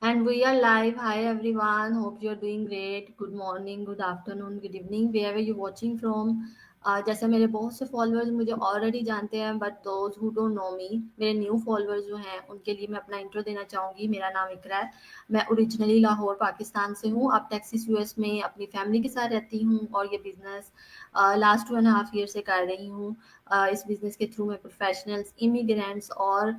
And we are live. Hi everyone. Hope you're doing great. Good morning, good afternoon, good evening, wherever you're watching from. जैसे मेरे बहुत से followers मुझे already जानते हैं, but those who don't know me, मेरे new followers जो हैं उनके लिए मैं अपना इंट्रो देना चाहूँगी। मेरा नाम इकरा है। मैं ओरिजिनली लाहौर पाकिस्तान से हूँ। अब टेक्सास यूएस में अपनी फैमिली के साथ रहती हूँ और ये बिजनेस लास्ट 2.5 ईयर से कर रही हूँ। इस बिजनेस के थ्रू मैं प्रोफेशनल्स, इमिग्रेंट्स और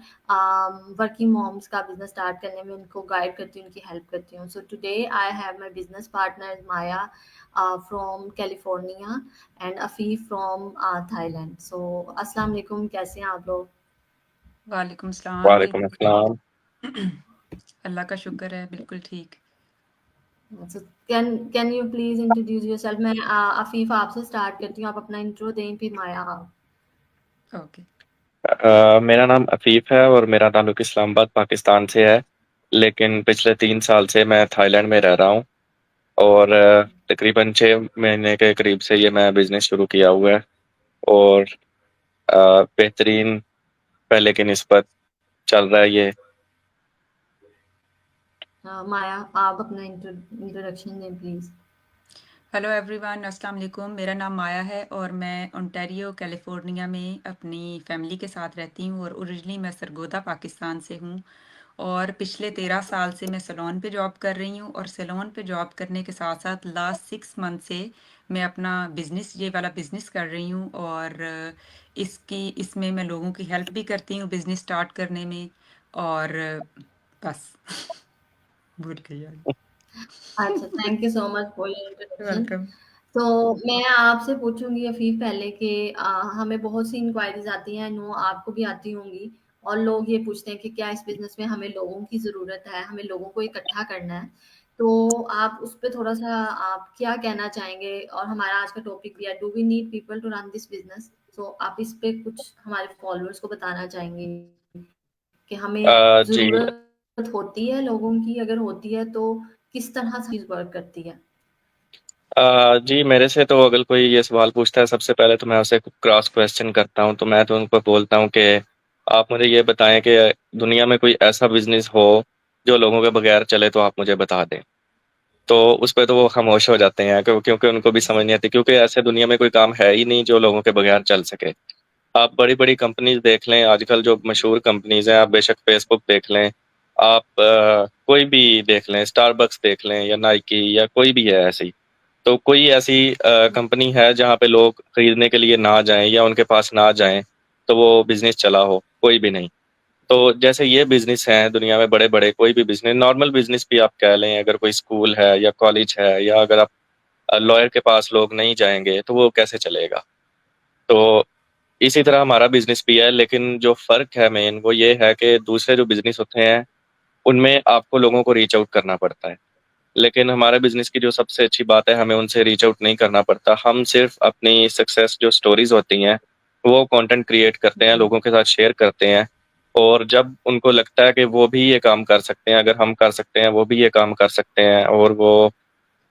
वर्किंग मॉम्स का बिजनेस स्टार्ट करने में उनको गाइड करती हूँ, उनकी हेल्प करती हूँ। So today I have my business partner Maya from California and Afif from Thailand. So अस्सलाम वालेकुम, कैसे हैं आप लोग? वालेकुम सलाम जी। वालेकुम अस्सलाम। अल्लाह का शुक्र है, बिल्कुल ठीक। So can you please introduce yourself? मैं अफीफ आपसे स्टार्ट करती हूँ, आप अपना इंट्रो दें, फिर माया आप। ओके। मेरा नाम अफीफ है और मेरा ताल्लुक इस्लामाबाद पाकिस्तान से है, लेकिन पिछले 3 साल से मैं थाईलैंड में रह रहा हूँ और तकरीबन 6 महीने के करीब से ये मैं बिज़नेस शुरू किया हुआ है और बेहतरीन पहले की निस्बत चल रहा है ये। माया, आप अपना इंट्रोडक्शन दें प्लीज। हेलो एवरीवन, अस्सलाम वालेकुम। मेरा नाम माया है और मैं ओंटारियो कैलिफोर्निया में अपनी फैमिली के साथ रहती हूँ और ओरिजिनली मैं सरगोदा पाकिस्तान से हूँ और पिछले 13 साल से मैं सैलून पे जॉब कर रही हूँ और सैलून पे जॉब करने के साथ साथ लास्ट 6 मंथ से मैं अपना बिज़नेस, ये वाला बिज़नेस कर रही हूँ और इसमें मैं लोगों की हेल्प भी करती हूँ बिज़नेस स्टार्ट करने में और बस भूल गई यार। अच्छा, thank you so much for your introduction. Welcome. तो मैं आपसे पूछूंगी अफीफ पहले कि हमें बहुत सी इंक्वायरीज आती हैं, नो आपको भी आती होंगी, और लोग ये पूछते हैं कि क्या इस बिजनेस में हमें लोगों की ज़रूरत है, हमें लोगों को इकट्ठा करना है। तो आप उस पे थोड़ा सा आप क्या कहना चाहेंगे? और हमारा आज का टॉपिक भी है, do we need people to run this business? तो आप इस पे कुछ हमारे फॉलोअर्स को बताना चाहेंगे कि हमें जी ज़रूरत होती है लोगों की? अगर होती है तो किस तरह से चीज़ वर्क करती है? जी, मेरे से तो अगर कोई ये सवाल पूछता है, सबसे पहले तो मैं उसे क्रॉस क्वेश्चन करता हूँ, तो मैं तो उनको बोलता हूँ कि आप मुझे ये बताएं कि दुनिया में कोई ऐसा बिजनेस हो जो लोगों के बगैर चले, तो आप मुझे बता दें। तो उस पे तो वो खामोश हो जाते हैं क्योंकि उनको भी समझ नहीं आती, क्योंकि ऐसे दुनिया में कोई काम है ही नहीं जो लोगों के बगैर चल सके। आप बड़ी बड़ी कंपनीज देख लें, आजकल जो मशहूर कंपनीज हैं, आप बेशक फेसबुक देख लें, आप कोई भी देख लें, स्टारबक्स देख लें या नाइकी या कोई भी है ऐसी, तो कोई ऐसी कंपनी है जहाँ पे लोग खरीदने के लिए ना जाएं या उनके पास ना जाएं तो वो बिजनेस चला हो? कोई भी नहीं। तो जैसे ये बिजनेस हैं दुनिया में बड़े बड़े, कोई भी बिजनेस, नॉर्मल बिजनेस भी आप कह लें, अगर कोई स्कूल है या कॉलेज है या अगर आप लॉयर के पास लोग नहीं जाएंगे तो वो कैसे चलेगा? तो इसी तरह हमारा बिजनेस भी है, लेकिन जो फर्क है मेन वो ये है कि दूसरे जो बिजनेस होते हैं उनमें आपको लोगों को रीच आउट करना पड़ता है, लेकिन हमारे बिजनेस की जो सबसे अच्छी बात है, हमें उनसे रीच आउट नहीं करना पड़ता। हम सिर्फ अपनी सक्सेस जो स्टोरीज होती हैं वो कंटेंट क्रिएट करते हैं, लोगों के साथ शेयर करते हैं, और जब उनको लगता है कि वो भी ये काम कर सकते हैं, अगर हम कर सकते हैं वो भी ये काम कर सकते हैं, और वो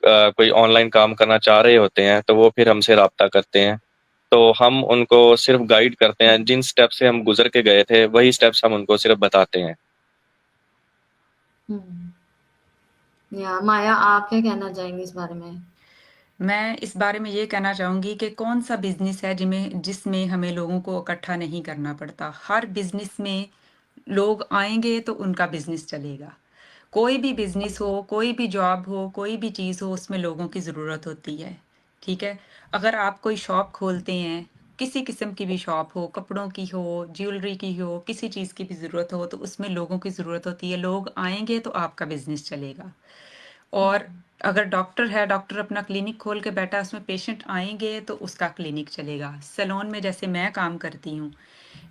कोई ऑनलाइन काम करना चाह रहे होते हैं, तो वो फिर हमसे रब्ता करते हैं। तो हम उनको सिर्फ गाइड करते हैं, जिन स्टेप से हम गुजर के गए थे वही स्टेप्स हम उनको सिर्फ बताते हैं। या माया, आप क्या कहना चाहेंगे इस बारे में? मैं इस बारे में ये कहना चाहूँगी कि कौन सा बिजनेस है जिसमें हमें लोगों को इकट्ठा नहीं करना पड़ता। हर बिजनेस में लोग आएंगे तो उनका बिजनेस चलेगा। कोई भी बिजनेस हो, कोई भी जॉब हो, कोई भी चीज़ हो, उसमें लोगों की ज़रूरत होती है। ठीक है। अगर आप कोई शॉप खोलते हैं, किसी किस्म की भी शॉप हो, कपड़ों की हो, ज्वेलरी की हो, किसी चीज़ की भी ज़रूरत हो, तो उसमें लोगों की ज़रूरत होती है। लोग आएंगे तो आपका बिजनेस चलेगा। और अगर डॉक्टर है, डॉक्टर अपना क्लिनिक खोल के बैठा है, उसमें पेशेंट आएंगे तो उसका क्लिनिक चलेगा। सैलून में जैसे मैं काम करती हूँ,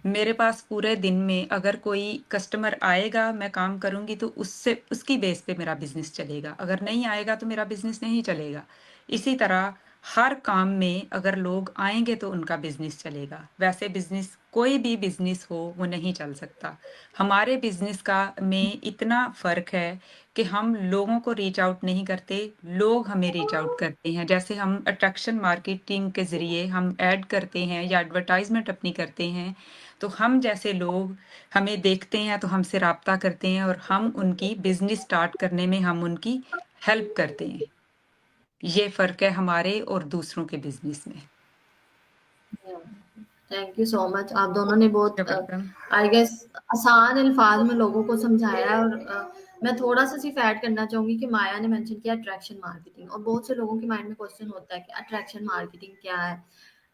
मेरे पास पूरे दिन में अगर कोई कस्टमर आएगा, मैं काम करूँगी, तो उससे उसकी बेस पे मेरा बिजनेस चलेगा। अगर नहीं आएगा तो मेरा बिजनेस नहीं चलेगा। इसी तरह हर काम में अगर लोग आएंगे तो उनका बिजनेस चलेगा। वैसे बिजनेस कोई भी बिजनेस हो वो नहीं चल सकता। हमारे बिजनेस का में इतना फ़र्क है कि हम लोगों को रीच आउट नहीं करते, लोग हमें रीच आउट करते हैं। जैसे हम अट्रैक्शन मार्केटिंग के ज़रिए हम ऐड करते हैं या एडवर्टाइज़मेंट अपनी करते हैं, तो हम जैसे लोग हमें देखते हैं तो हमसे राब्ता करते हैं और हम उनकी बिज़नेस स्टार्ट करने में हम उनकी हेल्प करते हैं। ये फ़र्क है हमारे और दूसरों के बिज़नेस में। Thank you so much. आप दोनों ने बहुत You're welcome. आई गेस आसान अल्फाज में लोगों को समझाया है। और मैं थोड़ा सा सिर्फ ऐड करना चाहूंगी कि माया ने मेंशन किया अट्रैक्शन मार्केटिंग, और बहुत से लोगों के माइंड में क्वेश्चन होता है कि अट्रैक्शन मार्केटिंग क्या है।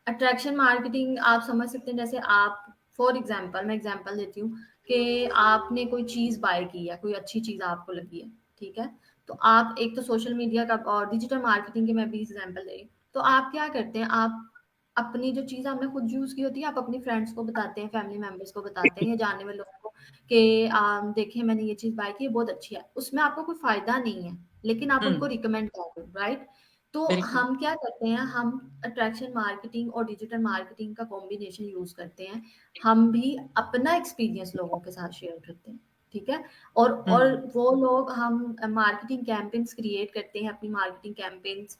अट्रैक्शन मार्केटिंग आप समझ सकते हैं, जैसे आप फॉर एग्जांपल, मैं एग्जांपल देती हूँ कि आपने कोई चीज़ बाय की है, कोई अच्छी चीज़ आपको लगी है, ठीक है? तो आप एक तो सोशल मीडिया का और डिजिटल मार्केटिंग की मैं भी एग्जांपल दे रही हूँ। तो आप क्या करते हैं, आप अपनी जो चीज़ आपने खुद यूज़ की होती है, आप अपनी फ्रेंड्स को बताते हैं, फैमिली मेंबर्स को बताते हैं या जानने वाले लोगों को कि देखिए मैंने ये चीज़ बाय की है, बहुत अच्छी है। उसमें आपको कोई फ़ायदा नहीं है, लेकिन आप हुँ, उनको रिकमेंड कर रहे हो, राइट? तो बिल्कुल। हम क्या करते हैं, हम अट्रैक्शन मार्केटिंग और डिजिटल मार्केटिंग का कॉम्बिनेशन यूज़ करते हैं। हम भी अपना एक्सपीरियंस लोगों के साथ शेयर करते हैं, ठीक है? हुँ, और वो लोग, हम मार्केटिंग कैंपेन्स क्रिएट करते हैं, अपनी मार्केटिंग कैंपेन्स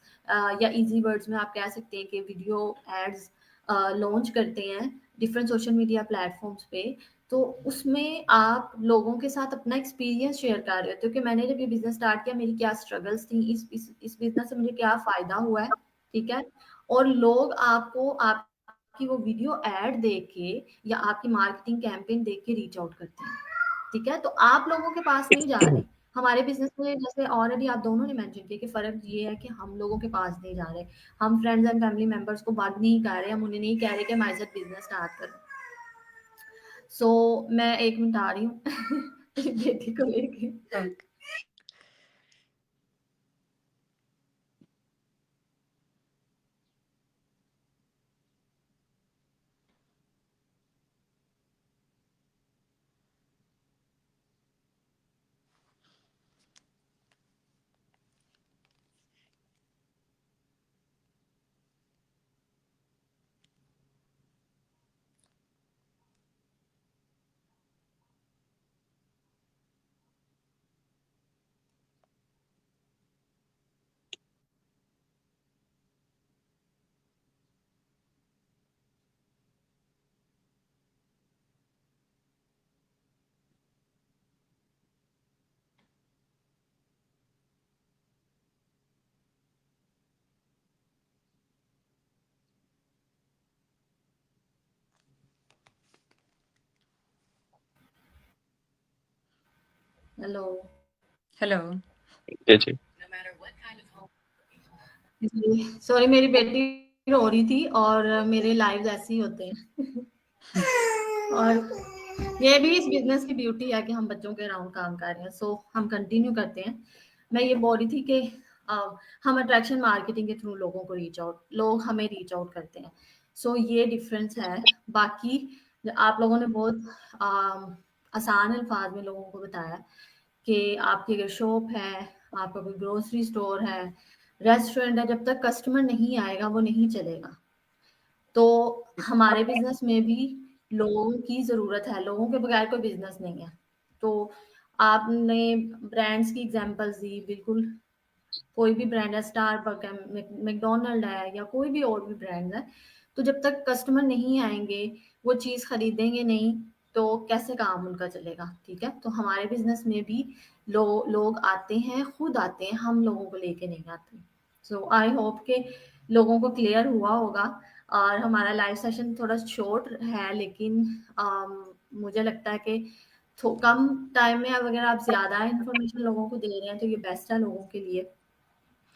या इजी वर्ड्स में आप कह सकते हैं कि वीडियो एड्स लॉन्च करते हैं डिफरेंट सोशल मीडिया प्लेटफॉर्म्स पे। तो उसमें आप लोगों के साथ अपना एक्सपीरियंस शेयर कर रहे होते हो कि मैंने जब ये बिजनेस स्टार्ट किया, मेरी क्या स्ट्रगल्स थी, इस बिजनेस से मुझे क्या फायदा हुआ है, ठीक है? और लोग आपको आपकी वो वीडियो एड देख के या आपकी मार्केटिंग कैंपेन देख के रीच आउट करते हैं, ठीक है? तो आप लोगों के पास नहीं जा रहे। हमारे बिज़नेस में जैसे ऑलरेडी आप दोनों ने मेंशन किया कि फ़र्क ये है कि हम लोगों के पास नहीं जा रहे। हम फ्रेंड्स एंड फैमिली मेंबर्स को बात नहीं कर रहे, हम उन्हें नहीं कह रहे कि हमारे साथ बिज़नेस स्टार्ट करो। सो मैं 1 मिनट आ रही हूँ मेरी बेटी को लेके। ओके। हेलो। हेलो। जी, जी। जी, सॉरी मेरी बेटी रो रही थी और मेरे लाइव्स ऐसे ही होते हैं। हुँ, और ये भी इस बिज़नेस की ब्यूटी है कि हम बच्चों के अराउंड काम कर रहे हैं। सो हम कंटिन्यू करते हैं। मैं ये बोल रही थी कि अ, हम अट्रैक्शन मार्केटिंग के थ्रू लोगों को रीच आउट, लोग हमें रीच आउट करते हैं। सो ये डिफरेंस है। बाकी आप लोगों ने बहुत आसान अल्फाज में लोगों को बताया कि आपकी अगर शॉप है, आपका कोई ग्रोसरी स्टोर है, रेस्टोरेंट है, जब तक कस्टमर नहीं आएगा वो नहीं चलेगा। तो हमारे बिज़नेस में भी लोगों की ज़रूरत है, लोगों के बगैर कोई बिज़नेस नहीं है। तो आपने ब्रांड्स की एग्ज़ाम्पल्स दी, बिल्कुल कोई भी ब्रांड है, स्टारबक है, मैकडॉनल्ड है या कोई भी और भी ब्रांड है, तो जब तक कस्टमर नहीं आएँगे, वो चीज़ खरीदेंगे नहीं, तो कैसे काम उनका चलेगा, ठीक है? तो हमारे बिज़नेस में भी लोग आते हैं, खुद आते हैं, हम लोगों को लेके नहीं आते। सो आई होप कि लोगों को क्लियर हुआ होगा। और हमारा लाइव सेशन थोड़ा शॉर्ट है, लेकिन मुझे लगता है कि कम टाइम में अब अगर आप ज़्यादा इन्फॉर्मेशन लोगों को दे रहे हैं, तो ये बेस्ट है लोगों के लिए।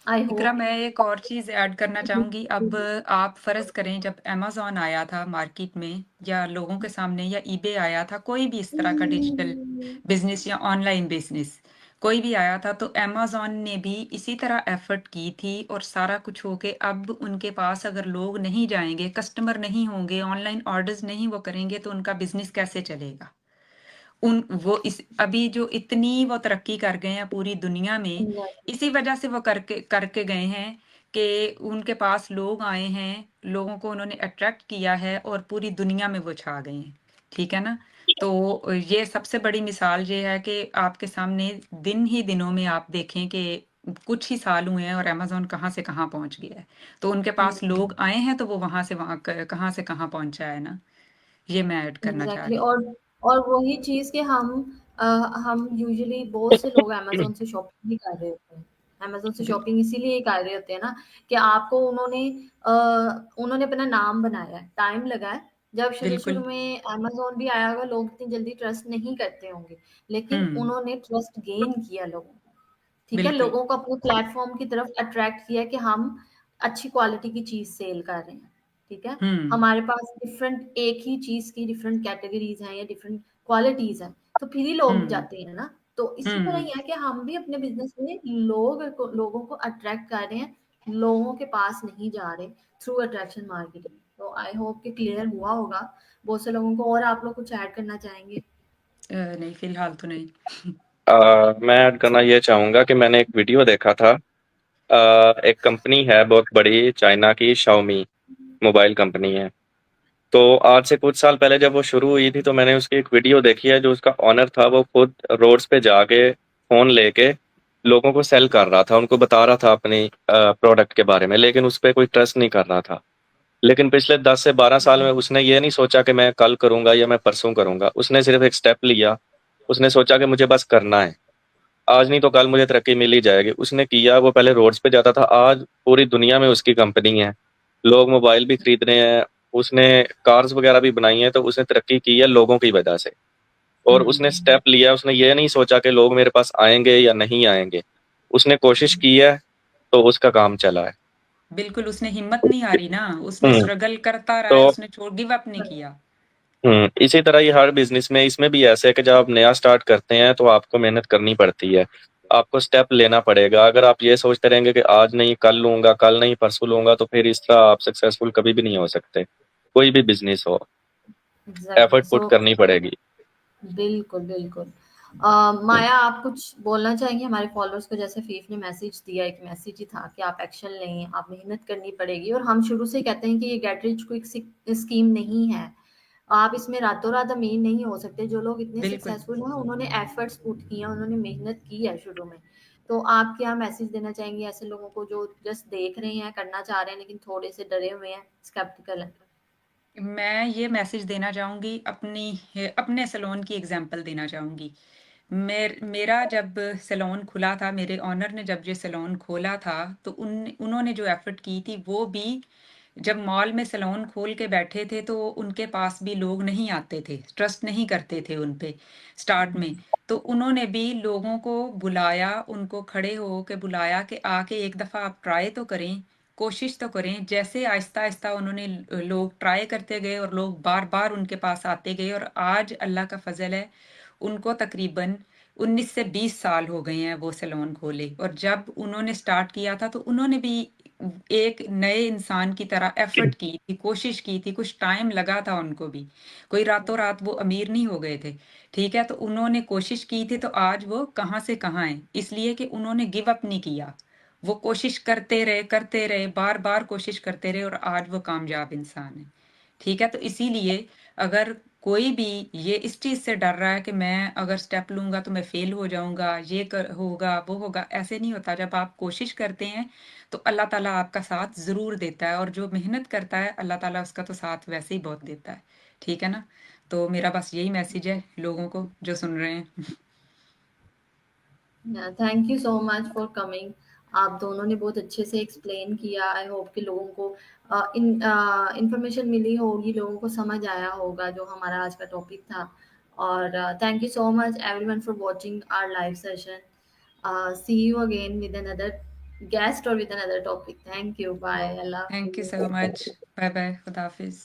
आई इकरा, होप। मैं एक और चीज़ ऐड करना चाहूँगी। अब आप फ़र्ज़ करें जब अमेज़न आया था मार्केट में या लोगों के सामने या ईबे आया था, कोई भी इस तरह का डिजिटल बिज़नेस या ऑनलाइन बिज़नेस कोई भी आया था, तो अमेज़न ने भी इसी तरह एफ़र्ट की थी और सारा कुछ हो के अब उनके पास अगर लोग नहीं जाएँगे, कस्टमर नहीं होंगे, ऑनलाइन ऑर्डर्स नहीं वो करेंगे, तो उनका बिज़नेस कैसे चलेगा? उन वो इस अभी जो इतनी वो तरक्की कर गए हैं पूरी दुनिया में, इसी वजह से वो करके करके गए हैं कि उनके पास लोग आए हैं, लोगों को उन्होंने अट्रैक्ट किया है और पूरी दुनिया में वो छा गए हैं, ठीक है ना? तो ये सबसे बड़ी मिसाल ये है कि आपके सामने दिन ही दिनों में आप देखें कि कुछ ही साल हुए हैं और अमेज़न कहाँ से कहाँ पहुँच गया है। तो उनके पास लोग आए हैं तो वो वहाँ से वहाँ कहाँ से कहाँ पहुँचा है ना, ये मैं ऐड करना चाह एग्जैक्टली रही थी। और वही चीज़ कि हम यूजुअली बहुत से लोग अमेज़न से शॉपिंग ही कर रहे होते हैं। अमेज़न से बिल, शॉपिंग इसीलिए ही कर रहे होते हैं ना कि आपको अ, उन्होंने अपना नाम बनाया है, टाइम लगा है। जब शुरू-शुरू बिल्कुल। में अमेज़न भी आया होगा, लोग इतनी जल्दी ट्रस्ट नहीं करते होंगे, लेकिन हुँ, उन्होंने ट्रस्ट गेन किया लोगों का। ठीक है, बिल्कुल। लोगों को अपने प्लेटफ़ॉर्म की तरफ अट्रैक्ट किया कि हम अच्छी क्वालिटी की चीज़ सेल कर रहे हैं, ठीक है? हुँ, हमारे पास डिफरेंट एक ही चीज़ की डिफरेंट कैटेगरीज़ हैं या डिफरेंट क्वालिटीज़ हैं, तो फिर ही लोग हुँ, जाते हैं ना। तो इसी तरह हुँ। ही है कि हम भी अपने बिज़नेस में लोगों को अट्रैक्ट कर रहे हैं, लोगों के पास नहीं जा रहे थ्रू अट्रैक्शन मार्केटिंग। तो आई होप कि क्लियर हुआ होगा बहुत से लोगों को और आप लोग कुछ ऐड करना चाहेंगे? नहीं, फ़िलहाल तो नहीं। मैं ऐड करना ये चाहूँगा कि मैंने एक वीडियो देखा था। एक कंपनी है बहुत बड़ी चाइना की, शाओमी मोबाइल कंपनी है। तो आज से कुछ साल पहले जब वो शुरू हुई थी तो मैंने उसकी एक वीडियो देखी है, जो उसका ओनर था वो खुद रोड्स पे जाके फ़ोन लेके लोगों को सेल कर रहा था, उनको बता रहा था अपनी प्रोडक्ट के बारे में, लेकिन उस पे कोई ट्रस्ट नहीं कर रहा था। लेकिन पिछले 10 से 12 साल में उसने ये नहीं सोचा कि मैं कल करूँगा या मैं परसों करूँगा। उसने सिर्फ़ एक स्टेप लिया, उसने सोचा कि मुझे बस करना है। आज नहीं तो कल मुझे तरक्की मिल ही जाएगी। उसने किया, वो पहले रोड्स पे जाता था, आज पूरी दुनिया में उसकी कंपनी है। लोग मोबाइल भी खरीद रहे हैं, उसने कार्स वगैरह भी बनाई हैं, तो उसने तरक्की की है लोगों की वजह से। और उसने हुँ, स्टेप लिया, उसने ये नहीं सोचा कि लोग मेरे पास आएँगे या नहीं आएँगे। उसने कोशिश की है, तो उसका काम चला है। बिल्कुल उसने हिम्मत नहीं हारी ना, उसने हुँ, स्ट्रगल करता रहा है, तो उसने गिव अप नहीं किया। इसी तरह ही हर बिज़नेस में इसमें भी ऐसा है कि जब आप नया स्टार्ट करते हैं, तो आपको मेहनत करनी पड़ती है। आपको स्टेप लेना पड़ेगा। अगर आप ये सोचते रहेंगे कि आज नहीं कल लूँगा, कल नहीं परसों लूँगा, तो फिर इस तरह आप सक्सेसफुल कभी भी नहीं हो सकते। कोई भी बिज़नेस हो, एग्ज़ैक्टली एफर्ट पुट करनी पड़ेगी। बिल्कुल, बिल्कुल। माया आप कुछ बोलना चाहेंगी हमारे फॉलोअर्स को? जैसे फ़ीफ ने मैसेज दिया, एक मैसेज ही था कि आप एक्शन लें, आप मेहनत करनी पड़ेगी और हम शुरू से कहते हैं कि ये गेट रिच क्विक स्कीम नहीं है। आप इसमें रातों-रात अमीर नहीं हो सकते। जो लोग इतने बिल्कुल। सक्सेसफुल हैं, उन्होंने एफर्ट्स पुट किए हैं, उन्होंने मेहनत की है शुरू में। तो आप क्या मैसेज देना चाहेंगी ऐसे लोगों को जो जस्ट देख रहे हैं, करना चाह रहे हैं, लेकिन थोड़े से डरे हुए हैं, स्केप्टिकल हैं? मैं ये मैसेज देना चाहूँगी, अपने सैलून की एग्ज़ाम्पल देना चाहूँगी। मेरा जब सैलून खुला था, मेरे ओनर ने जब ये सैलून खोला था, तो उन्होंने जो एफ़र्ट की थी, वो भी जब मॉल में सैलून खोल के बैठे थे, तो उनके पास भी लोग नहीं आते थे, ट्रस्ट नहीं करते थे उन पे स्टार्ट में। तो उन्होंने भी लोगों को बुलाया, उनको खड़े हो के बुलाया कि आके एक दफ़ा आप ट्राई तो करें, कोशिश तो करें। जैसे आहिस्ता-आहिस्ता उन्होंने लोग ट्राई करते गए और लोग बार-बार उनके पास आते गए और आज अल्लाह का फ़ज़ल है, उनको तकरीबन 19 से 20 साल हो गए हैं वो सैलून खोले। और जब उन्होंने स्टार्ट किया था, तो उन्होंने भी एक नए इंसान की तरह एफ़र्ट की थी, कोशिश की थी, कुछ टाइम लगा था उनको भी। कोई रातों-रात वो अमीर नहीं हो गए थे, ठीक है? तो उन्होंने कोशिश की थी, तो आज वो कहाँ से कहाँ हैं, इसलिए कि उन्होंने गिव अप नहीं किया। वो कोशिश करते रहे, बार-बार कोशिश करते रहे और आज वो कामयाब इंसान हैं। ठीक है? तो इसीलिए अगर कोई भी ये इस चीज़ से डर रहा है कि मैं अगर स्टेप लूँगा तो मैं फ़ेल हो जाऊँगा, ये होगा, वो होगा, ऐसे नहीं होता। जब आप कोशिश करते हैं, तो अल्लाह ताला आपका साथ ज़रूर देता है और जो मेहनत करता है, अल्लाह ताला उसका तो साथ वैसे ही बहुत देता है। ठीक है ना? तो मेरा बस यही मैसेज है लोगों को जो सुन रहे हैं। Thank you so much for coming. आप दोनों ने बहुत अच्छे से एक्सप्लेन किया। आई होप कि लोगों को इंफॉर्मेशन मिली होगी, लोगों को समझ आया होगा जो हमारा आज का टॉपिक था। और thank you so much everyone for watching our live session. See you again with another guest और with another topic. Thank you, bye, अल्लाह थैंक यू हाफिज। So much. बाय-बाय, खुदा हाफ़िज़।